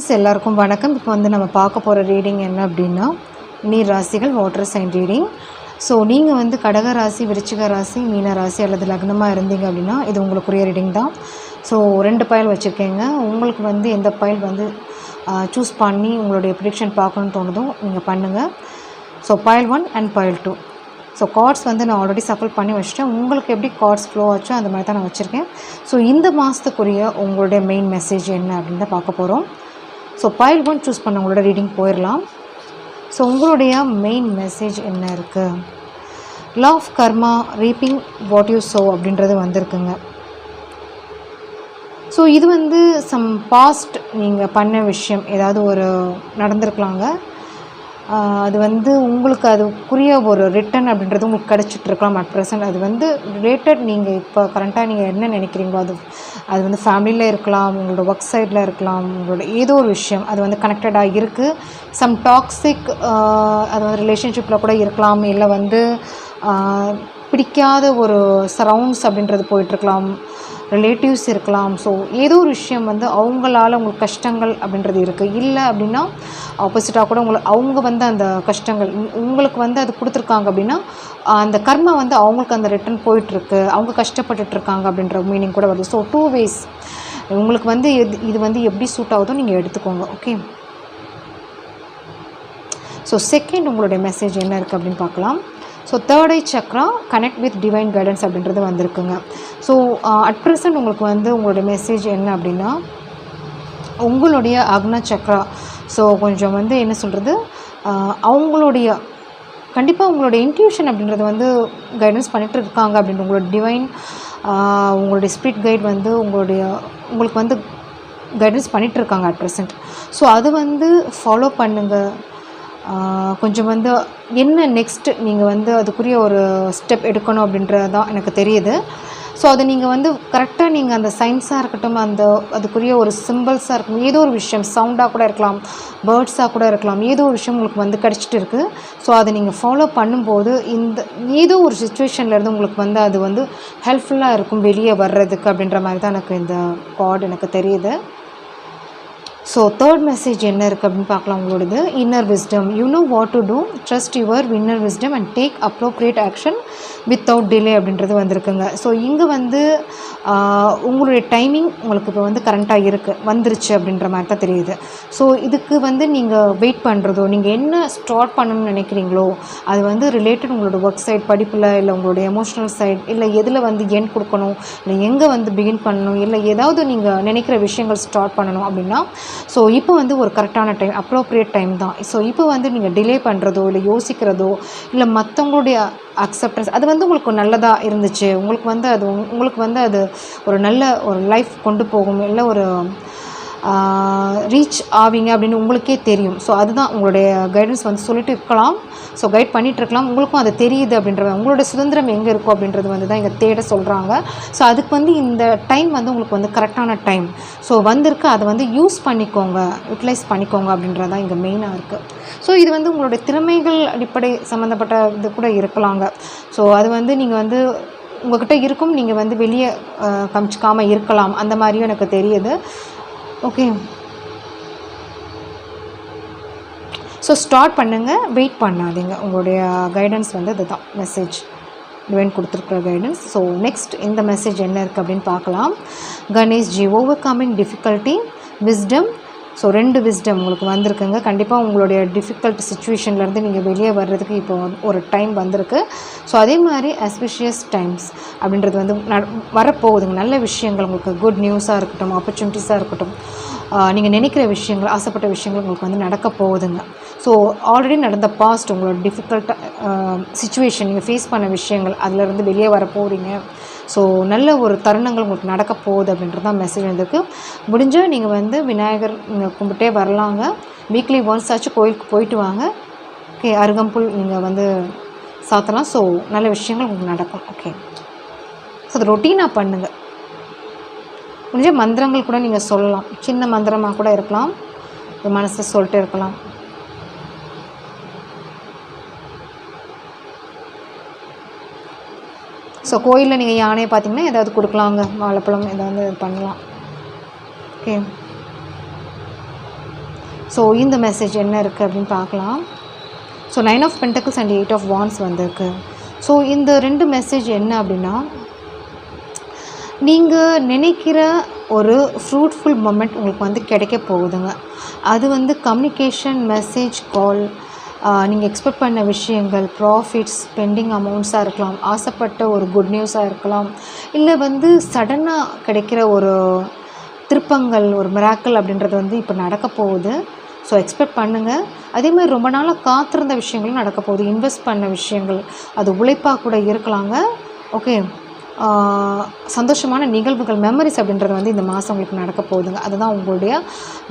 Friends எல்லாருக்கும் வணக்கம். இப்போ வந்து நம்ம பார்க்க போகிற ரீடிங் என்ன அப்படின்னா நீர் ராசிகள் வாட்டர் சைன் ரீடிங். ஸோ நீங்கள் வந்து கடக ராசி, விருச்சிக ராசி, மீன ராசி அல்லது லக்னமாக இருந்தீங்க அப்படின்னா இது உங்களுக்குரிய ரீடிங் தான். ஸோ 2 பைல் வச்சுருக்கேங்க. உங்களுக்கு வந்து எந்த பைல் வந்து சூஸ் பண்ணி உங்களுடைய ப்ரிடிக்ஷன் பார்க்கணுன்னு தோணுதோ நீங்கள் பண்ணுங்கள். So pile 1 and pile 2. So cards வந்து நான் ஆல்ரெடி சஃபில் பண்ணி வச்சுட்டேன். உங்களுக்கு எப்படி கார்ட்ஸ் ஃப்ளோ ஆச்சோ அந்த மாதிரி தான் நான் வச்சுருக்கேன். ஸோ இந்த மாதத்துக்குரிய உங்களுடைய மெயின் மெசேஜ் என்ன அப்படின்னு தான் பார்க்க போகிறோம். ஸோ பைல் 1 சூஸ் பண்ண உங்களோட ரீடிங் போயிடலாம். ஸோ உங்களுடைய மெயின் மெசேஜ் என்ன இருக்குது? Law of karma, reaping what you sow அப்படின்றது வந்திருக்குங்க. ஸோ இது வந்து சம் பாஸ்ட் நீங்கள் பண்ண விஷயம் ஏதாவது ஒரு நடந்திருக்கலாங்க. அது வந்து உங்களுக்கு அதுக்குரிய ஒரு ரிட்டன் அப்படின்றது உங்களுக்கு கிடச்சிட்ருக்கலாம் அட் ப்ரெசன்ட். அது வந்து ரிலேட்டட் நீங்கள் இப்போ கரண்ட்டாக நீங்கள் என்ன நினைக்கிறீங்களோ அது வந்து ஃபேமிலியில் இருக்கலாம், உங்களோட ஒர்க் சைடில் இருக்கலாம், உங்களோட ஏதோ ஒரு விஷயம் அது வந்து கனெக்டடாக இருக்குது. சம் டாக்ஸிக் அது வந்து ரிலேஷன்ஷிப்பில் கூட இருக்கலாம், இல்லை வந்து பிடிக்காத ஒரு சரவுண்ட்ஸ் அப்படின்றது போயிட்டுருக்கலாம், ரிலேட்டிவ்ஸ் இருக்கலாம். ஸோ ஏதோ ஒரு விஷயம் வந்து அவங்களால உங்களுக்கு கஷ்டங்கள் அப்படின்றது இருக்குது. இல்லை அப்படின்னா ஆப்போசிட்டாக கூட அவங்க வந்து அந்த கஷ்டங்கள் உங்களுக்கு வந்து அது கொடுத்துருக்காங்க அப்படின்னா அந்த கர்மா வந்து அவங்களுக்கு அந்த ரிட்டன் போயிட்டுருக்கு, அவங்க கஷ்டப்பட்டுட்ருக்காங்க அப்படின்ற மீனிங் கூட வருது. ஸோ 2 ways உங்களுக்கு வந்து இது வந்து எப்படி சூட் ஆகுதோ நீங்கள் எடுத்துக்கோங்க. ஓகே. ஸோ செகண்ட் உங்களுடைய மெசேஜ் என்ன இருக்குது அப்படின்னு பார்க்கலாம். So third I Chakra, connect with divine guidance அப்படின்றது வந்திருக்குங்க. ஸோ அட் ப்ரெசன்ட் உங்களுக்கு வந்து உங்களுடைய மெசேஜ் என்ன அப்படின்னா உங்களுடைய அக்னா சக்ரா. ஸோ கொஞ்சம் வந்து என்ன சொல்கிறது, அவங்களுடைய கண்டிப்பாக உங்களுடைய இன்ட்யூஷன் அப்படின்றது வந்து கைடன்ஸ் பண்ணிகிட்டு இருக்காங்க அப்படின்ட்டு உங்களோட டிவைன் உங்களுடைய ஸ்பிரிட் கைட் வந்து உங்களுக்கு வந்து கைடன்ஸ் பண்ணிகிட்ருக்காங்க அட் ப்ரெசன்ட். ஸோ அது வந்து ஃபாலோ பண்ணுங்கள். கொஞ்சம் வந்து என்ன நெக்ஸ்ட்டு நீங்கள் வந்து அதுக்குரிய ஒரு ஸ்டெப் எடுக்கணும் அப்படின்றது தான் எனக்கு தெரியுது. ஸோ அதை நீங்கள் வந்து கரெக்டாக நீங்கள் அந்த சயின்ஸாக இருக்கட்டும், அதுக்குரிய ஒரு சிம்பிள்ஸாக இருக்கும், ஏதோ ஒரு விஷயம் சவுண்டாக கூட இருக்கலாம், பேர்ட்ஸாக கூட இருக்கலாம், ஏதோ ஒரு விஷயம் உங்களுக்கு வந்து கிடச்சிட்டு இருக்குது. ஸோ அதை நீங்கள் ஃபாலோ பண்ணும்போது இந்த ஏதோ ஒரு சுச்சுவேஷன்லேருந்து உங்களுக்கு வந்து அது வந்து ஹெல்ப்ஃபுல்லாக இருக்கும் வெளியே வர்றதுக்கு அப்படின்ற மாதிரி தான் எனக்கு இந்த கார்டு எனக்கு தெரியுது. ஸோ தேர்ட் மெசேஜ் என்ன இருக்குது அப்படின்னு பார்க்கலாம். உங்களோடது inner wisdom. You know what to do, trust your inner wisdom and take appropriate action without delay அப்படின்றது வந்திருக்குங்க. ஸோ இங்கே வந்து உங்களுடைய டைமிங் உங்களுக்கு இப்போ வந்து கரண்ட்டாக வந்துருச்சு அப்படின்ற மாதிரி தான் தெரியுது. ஸோ இதுக்கு வந்து நீங்கள் வெயிட் பண்ணுறதோ, நீங்கள் என்ன ஸ்டார்ட் பண்ணணும்னு நினைக்கிறீங்களோ அது வந்து ரிலேட்டட் உங்களோட ஒர்க் சைட், படிப்பில், இல்லை உங்களோட எமோஷ்னல் சைட், இல்லை எதில் வந்து எண்ட் கொடுக்கணும், இல்லை எங்கே வந்து பிகின் பண்ணணும், இல்லை ஏதாவது நீங்கள் நினைக்கிற விஷயங்கள் ஸ்டார்ட் பண்ணணும் அப்படின்னா ஸோ இப்போ வந்து ஒரு கரெக்டான டைம், அப்ரோப்ரியேட் டைம் தான். ஸோ இப்போ வந்து நீங்கள் டிலே பண்ணுறதோ, இல்லை யோசிக்கிறதோ, இல்லை மற்றவங்களுடைய அக்செப்டன்ஸ் அது வந்து உங்களுக்கு நல்லதாக இருந்துச்சு, உங்களுக்கு வந்து அது ஒரு நல்ல ஒரு லைஃப் கொண்டு போகும், இல்லை ஒரு ரீச் ஆவீங்க அப்படின்னு உங்களுக்கே தெரியும். ஸோ அதுதான் உங்களுடைய கைடன்ஸ் வந்து சொல்லிட்டு இருக்கலாம். ஸோ கைட் பண்ணிகிட்ருக்கலாம். உங்களுக்கும் அது தெரியுது அப்படின்றது, உங்களோட சுதந்திரம் எங்கே இருக்கும் அப்படின்றது வந்து தான் இங்கே தேட சொல்கிறாங்க. ஸோ அதுக்கு வந்து இந்த டைம் வந்து உங்களுக்கு வந்து கரெக்டான டைம் ஸோ வந்திருக்கு. அதை வந்து யூஸ் பண்ணிக்கோங்க, யூட்டிலைஸ் பண்ணிக்கோங்க அப்படின்றது தான் இங்கே மெயினாக இருக்குது. ஸோ இது வந்து உங்களுடைய திறமைகள் அடிப்படை சம்மந்தப்பட்ட இது கூட இருக்கலாங்க. ஸோ அது வந்து நீங்கள் வந்து உங்கள்கிட்ட இருக்கும், நீங்கள் வந்து வெளியே காமிச்சிக்காமல் இருக்கலாம், அந்த மாதிரியும் எனக்கு தெரியுது. ஓகே. ஸோ ஸ்டார்ட் பண்ணுங்கள், வெயிட் பண்ணாதீங்க. உங்களுடைய கைடன்ஸ் வந்து இதுதான் மெசேஜ், டிவைன் கொடுத்துருக்குற கைடன்ஸ். ஸோ நெக்ஸ்ட் இந்த மெசேஜ் என்ன இருக்குது அப்படின்னு பார்க்கலாம். Ganesh ji, over coming difficulty, wisdom. So 2 wisdom உங்களுக்கு வந்திருக்குங்க. கண்டிப்பாக உங்களுடைய டிஃபிகல்ட் சுச்சுவேஷன்லேருந்து நீங்கள் வெளியே வர்றதுக்கு இப்போ ஒரு டைம் வந்திருக்கு. ஸோ அதே மாதிரி ஆஸ்பிஷியஸ் டைம்ஸ் அப்படின்றது வந்து வரப்போகுதுங்க. நல்ல விஷயங்கள் உங்களுக்கு குட் நியூஸாக இருக்கட்டும், ஆப்பர்ச்சுனிட்டிஸாக இருக்கட்டும், நீங்கள் நினைக்கிற விஷயங்கள், ஆசைப்பட்ட விஷயங்கள் உங்களுக்கு வந்து நடக்க போகுதுங்க. ஸோ ஆல்ரெடி நடந்த பாஸ்ட் உங்களோட டிஃபிகல்ட் சுச்சுவேஷன், நீங்கள் ஃபேஸ் பண்ண விஷயங்கள், அதிலேருந்து வெளியே வர போகிறீங்க. ஸோ நல்ல ஒரு தருணங்கள் உங்களுக்கு நடக்க போகுது அப்படின்றது தான் மெசேஜ் வந்திருக்கு. முடிஞ்சால் நீங்கள் வந்து விநாயகர் நீங்கள் கும்பிட்டே வரலாங்க. வீக்லி ஒன்ஸ் ஆச்சு கோயிலுக்கு போயிட்டு வாங்க. ஓகே. அருகம்புல் நீங்கள் வந்து சாத்தலாம். ஸோ நல்ல விஷயங்கள் உங்களுக்கு நடக்கும். ஓகே. ஸோ அது ரொட்டீனாக பண்ணுங்கள். முடிஞ்சால் மந்திரங்கள் கூட நீங்கள் சொல்லலாம், சின்ன மந்திரமாக கூட இருக்கலாம், மனசில் சொல்லிட்டு இருக்கலாம். ஸோ கோயிலில் நீங்கள் யானையை பார்த்தீங்கன்னா ஏதாவது கொடுக்கலாங்க, வாழைப்பழம் ஏதாவது பண்ணலாம். ஓகே. ஸோ இந்த மெசேஜ் என்ன இருக்குது அப்படின்னு பார்க்கலாம். So 9 of pentacles and 8 of wands வந்திருக்கு. ஸோ இந்த 2 மெசேஜ் என்ன அப்படின்னா, நீங்கள் நினைக்கிற ஒரு ஃப்ரூட்ஃபுல் மொமெண்ட் உங்களுக்கு வந்து கிடைக்க போகுதுங்க. அது வந்து கம்யூனிகேஷன், மெசேஜ், கால், நீங்கள் எக்ஸ்பெக்ட் பண்ண விஷயங்கள், ப்ராஃபிட்ஸ், பெண்டிங் அமௌண்ட்ஸாக இருக்கலாம், ஆசைப்பட்ட ஒரு குட் நியூஸாக இருக்கலாம், இல்லை வந்து சடனாக கிடைக்கிற ஒரு திருப்பங்கள், ஒரு மிராக்கிள் அப்படின்றது வந்து இப்போ நடக்க போகுது. ஸோ எக்ஸ்பெக்ட் பண்ணுங்கள். அதேமாதிரி ரொம்ப நாளாக காத்திருந்த விஷயங்களும் நடக்க போகுது. இன்வெஸ்ட் பண்ண விஷயங்கள், அது உழைப்பாக கூட இருக்கலாங்க. ஓகே, சந்தோஷமான நிகழ்வுகள், மெமரிஸ் அப்படின்றது வந்து இந்த மாதம் உங்களுக்கு நடக்க போகுதுங்க. அதுதான் உங்களுடைய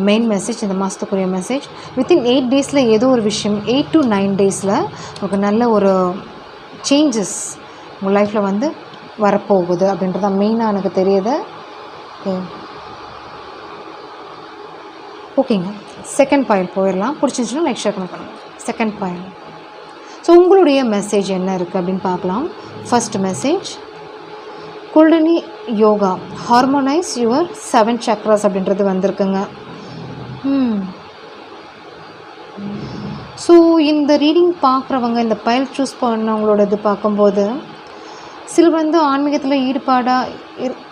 மெயின் மெசேஜ், இந்த மாதத்துக்குரிய மெசேஜ். வித்தின் 8 டேஸில் ஏதோ ஒரு விஷயம், 8 to 9 டேஸில் உங்களுக்கு நல்ல ஒரு சேஞ்சஸ் உங்கள் லைஃப்பில் வந்து வரப்போகுது அப்படின்றது தான் மெயினாக எனக்கு தெரியுது. ஓகேங்க, செகண்ட் பாயிண்ட் போயிடலாம். பிடிச்சிருந்துச்சுன்னா லைக் ஷேர் பண்ணுங்கள். செகண்ட் பாயிண்ட், ஸோ உங்களுடைய மெசேஜ் என்ன இருக்குது அப்படின்னு பார்க்கலாம். First message, kundalini yoga, harmonise your 7 chakras அப்படின்றது வந்திருக்குங்க. ஸோ இந்த ரீடிங் பார்க்குறவங்க, இந்த பைல் சூஸ் பண்ணவங்களோட இது பார்க்கும்போது சிலர் வந்து ஆன்மீகத்தில் ஈடுபாடாக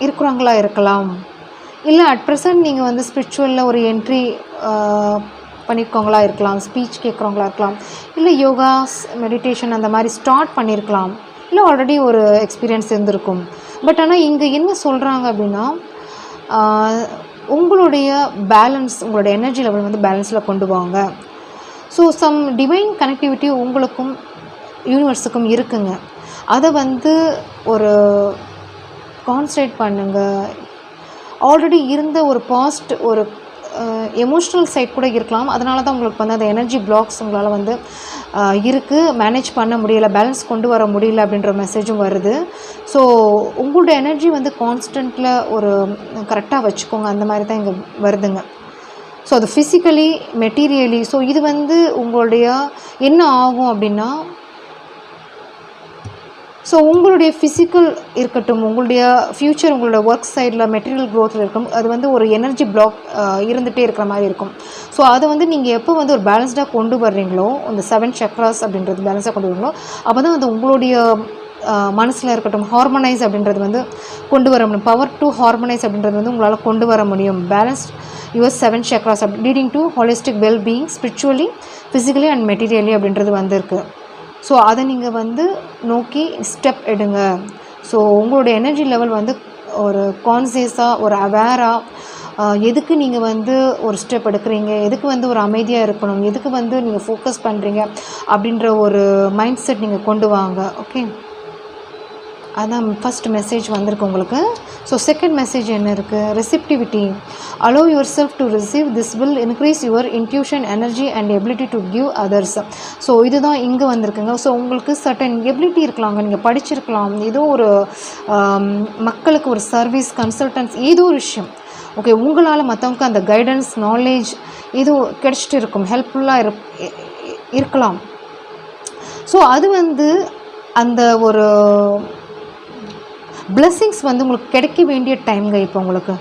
இருக்கிறவங்களா இருக்கலாம், இல்லை அட் ப்ரெசன்ட் நீங்கள் வந்து ஸ்பிரிச்சுவலில் ஒரு என்ட்ரி பண்ணியிருக்கவங்களா இருக்கலாம், ஸ்பீச் கேட்குறவங்களா இருக்கலாம், இல்லை யோகாஸ், மெடிடேஷன் அந்த மாதிரி ஸ்டார்ட் பண்ணியிருக்கலாம், இல்லை ஆல்ரெடி ஒரு எக்ஸ்பீரியன்ஸ் இருந்திருக்கும். பட் ஆனால் இங்கே என்ன சொல்கிறாங்க அப்படின்னா, உங்களுடைய பேலன்ஸ், உங்களுடைய எனர்ஜி லெவல் வந்து பேலன்ஸில் கொண்டு வாங்க. ஸோ சம் டிவைன் கனெக்டிவிட்டி உங்களுக்கும் யூனிவர்ஸுக்கும் இருக்குங்க. அதை வந்து ஒரு கான்சன்ட்ரேட் பண்ணுங்கள். ஆல்ரெடி இருந்த ஒரு பாஸ்ட், ஒரு எமோஷ்னல் சைட் கூட இருக்கலாம். அதனால தான் உங்களுக்கு வந்து அந்த எனர்ஜி பிளாக்ஸ் உங்களால் வந்து இருக்குது, மேனேஜ் பண்ண முடியலை, பேலன்ஸ் கொண்டு வர முடியல அப்படின்ற மெசேஜும் வருது. ஸோ உங்களோட எனர்ஜி வந்து கான்ஸ்டண்ட்டில் ஒரு கரெக்டாக வச்சுக்கோங்க, அந்த மாதிரி தான் இங்கே வருதுங்க. ஸோ அது ஃபிசிக்கலி, மெட்டீரியலி, ஸோ இது வந்து உங்களுடைய என்ன ஆகும் அப்படின்னா, ஸோ உங்களுடைய ஃபிசிக்கல் இருக்கட்டும், உங்களுடைய ஃப்யூச்சர், உங்களோட ஒர்க் சைடில் மெட்டீரியல் க்ரோத்தில் இருக்கும், அது வந்து ஒரு எனர்ஜி பிளாக் இருந்துகிட்டே இருக்கிற மாதிரி இருக்கும். ஸோ அதை வந்து நீங்கள் எப்போ வந்து ஒரு பேலன்ஸ்டாக கொண்டு வர்றீங்களோ, அந்த 7 சக்ராஸ் அப்படின்றது பேலன்ஸாக கொண்டு வரீங்களோ, அப்போ தான் வந்து உங்களுடைய மனசில் இருக்கட்டும் ஹார்மோனைஸ் அப்படின்றது வந்து கொண்டு வர முடியும். பவர் டு ஹார்மோனைஸ் அப்படின்றது வந்து உங்களால் கொண்டு வர முடியும். Balance your 7 chakras leading to holistic wellbeing, spiritually, physically and materially அப்படின்றது வந்திருக்கு. ஸோ அதை நீங்கள் வந்து நோக்கி ஸ்டெப் எடுங்க. ஸோ உங்களுடைய எனர்ஜி லெவல் வந்து ஒரு கான்சியஸாக, ஒரு அவேராக, எதுக்கு நீங்கள் வந்து ஒரு ஸ்டெப் எடுக்கிறீங்க, எதுக்கு வந்து ஒரு அமைதியாக இருக்கணும், எதுக்கு வந்து நீங்கள் ஃபோக்கஸ் பண்ணுறீங்க அப்படின்ற ஒரு மைண்ட் செட் நீங்கள் கொண்டு வாங்க. ஓகே, அதான் ஃபஸ்ட் மெசேஜ் வந்திருக்கு உங்களுக்கு. ஸோ செகண்ட் மெசேஜ் என்ன இருக்குது, receptivity, allow yourself to receive, this will increase your intuition, energy and ability to give others. So இதுதான் இங்கே வந்திருக்குங்க. ஸோ உங்களுக்கு சர்டன் எபிலிட்டி இருக்கலாங்க, நீங்கள் படிச்சிருக்கலாம், ஏதோ ஒரு மக்களுக்கு ஒரு சர்வீஸ், கன்சல்டன்ஸ், ஏதோ ஒரு விஷயம், ஓகே, உங்களால் மற்றவங்களுக்கு அந்த கைடன்ஸ், நாலேஜ் ஏதோ கிடைச்சிட்டு இருக்கும், ஹெல்ப்ஃபுல்லாக இருக்கலாம். ஸோ அது வந்து அந்த ஒரு பிளெஸ்ஸிங்ஸ் வந்து உங்களுக்கு கிடைக்க வேண்டிய டைம்ங்க இப்போ உங்களுக்கு.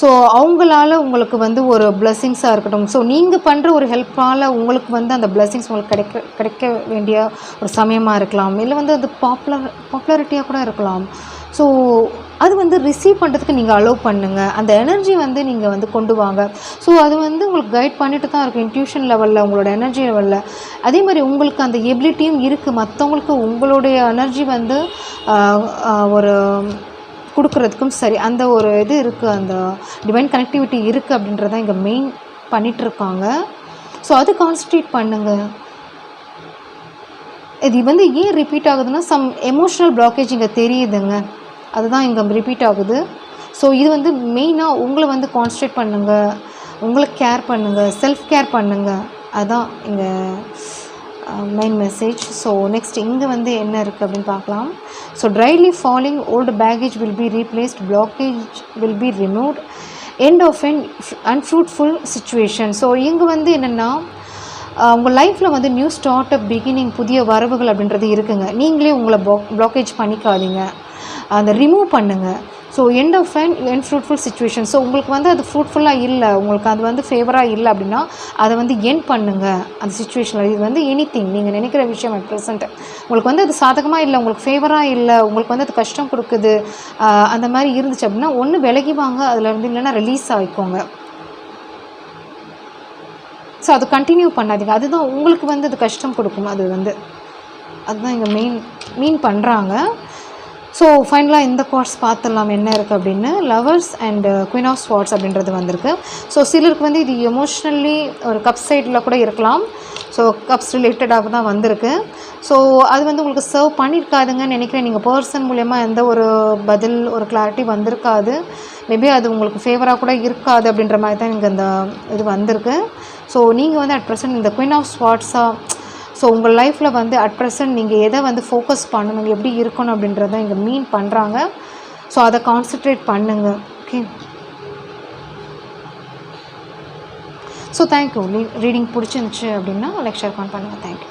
ஸோ அவங்களால உங்களுக்கு வந்து ஒரு பிளெஸ்ஸிங்ஸாக இருக்கட்டும், ஸோ நீங்கள் பண்ணுற ஒரு ஹெல்ப்பால் உங்களுக்கு வந்து அந்த பிளெஸ்ஸிங்ஸ் உங்களுக்கு கிடைக்க வேண்டிய ஒரு சமயமாக இருக்கலாம், இல்லை வந்து அது பாப்புலாரிட்டியாக கூட இருக்கலாம். ஸோ அது வந்து ரிசீவ் பண்ணுறதுக்கு நீங்கள் அலோவ் பண்ணுங்கள். அந்த எனர்ஜி வந்து நீங்கள் வந்து கொண்டு வாங்க. ஸோ அது வந்து உங்களுக்கு கைட் பண்ணிட்டு தான் இருக்கும், இன்ட்யூஷன் லெவலில், உங்களோட எனர்ஜி லெவலில். அதே மாதிரி உங்களுக்கு அந்த எபிலிட்டியும் இருக்குது, மற்றவங்களுக்கு உங்களுடைய எனர்ஜி வந்து ஒரு கொடுக்குறதுக்கும் சரி, அந்த ஒரு இது இருக்குது, அந்த டிவைன் கனெக்டிவிட்டி இருக்குது அப்படின்றதான் இங்கே மெயின் பண்ணிகிட்ருக்காங்க. ஸோ அது கான்சன்ட்ரேட் பண்ணுங்கள். இது வந்து ஏன் ரிப்பீட் ஆகுதுன்னா, சம் எமோஷ்னல் பிளாக்கேஜ் இங்கே தெரியுதுங்க, அதுதான் இங்கே ரிப்பீட் ஆகுது. ஸோ இது வந்து மெயினாக உங்களை வந்து கான்சன்ட்ரேட் பண்ணுங்கள், உங்களை கேர் பண்ணுங்கள், செல்ஃப் கேர் பண்ணுங்கள், அதுதான் இங்கே மெயின் மெசேஜ். ஸோ நெக்ஸ்ட் இங்கே வந்து என்ன இருக்குது அப்படின்னு பார்க்கலாம். So truly falling old baggage will be replaced, blockage will be removed, end of an unfruitful situation. So இங்கே வந்து என்னென்னா, உங்கள் லைஃப்பில் வந்து நியூ ஸ்டார்ட் அப், பிகினிங், புதிய வரவுகள் அப்படின்றது இருக்குங்க. நீங்களே உங்களை பிளாக்கேஜ் பண்ணிக்காதீங்க, அந்த ரிமூவ் பண்ணுங்கள். So end of and fruitful situation. So உங்களுக்கு வந்து அது ஃப்ரூட்ஃபுல்லாக இல்லை, உங்களுக்கு அது வந்து ஃபேவராக இல்லை அப்படின்னா அதை வந்து எண்ட் பண்ணுங்கள் அந்த சுச்சுவேஷனில். இது வந்து எனிதிங் நீங்கள் நினைக்கிற விஷயம் அட் ப்ரெசென்ட் உங்களுக்கு வந்து அது சாதகமாக இல்லை, உங்களுக்கு ஃபேவராக இல்லை, உங்களுக்கு வந்து அது கஷ்டம் கொடுக்குது, அந்த மாதிரி இருந்துச்சு அப்படின்னா ஒன்று விலகி வாங்க அதில் வந்து, இல்லைன்னா ரிலீஸ் ஆகிக்கோங்க. ஸோ அது கண்டினியூ பண்ணாதீங்க, அதுதான் உங்களுக்கு வந்து அது கஷ்டம் கொடுக்கும். அது வந்து அதுதான் இங்கே மீன் பண்ணுறாங்க. ஸோ ஃபைனலாக இந்த கார்ட்ஸ் பார்த்துடலாம் என்ன இருக்குது அப்படின்னு. Lovers and queen of swords அப்படின்றது வந்திருக்கு. ஸோ சிலருக்கு வந்து இது எமோஷ்னலி ஒரு கப் சைடில் கூட இருக்கலாம். ஸோ கப்ஸ் ரிலேட்டடாக தான் வந்திருக்கு. ஸோ அது வந்து உங்களுக்கு சர்வ் பண்ணியிருக்காதுங்கன்னு நினைக்கிறேன். நீங்கள் பர்சன் மூலயமா எந்த ஒரு பதில் ஒரு கிளாரிட்டி வந்திருக்காது. மேபி அது உங்களுக்கு ஃபேவராக கூட இருக்காது அப்படின்ற மாதிரி தான் இங்கே இந்த இது வந்திருக்கு. ஸோ நீங்கள் வந்து அட் ப்ரெசென்ட் இந்த குயின் ஆஃப் ஸ்வார்ட்ஸாக ஸோ உங்கள் லைஃப்பில் வந்து அட் ப்ரெசென்ட் நீங்கள் எதை வந்து ஃபோக்கஸ் பண்ணணும், எப்படி இருக்கணும் அப்படின்றத இங்கே மீன் பண்ணுறாங்க. ஸோ அதை கான்சன்ட்ரேட் பண்ணுங்கள். ஓகே. So thank you. ரீடிங் பிடிச்சிருந்துச்சு அப்படின்னா லைக் ஷேர் பண்ணுங்கள். தேங்க்யூ.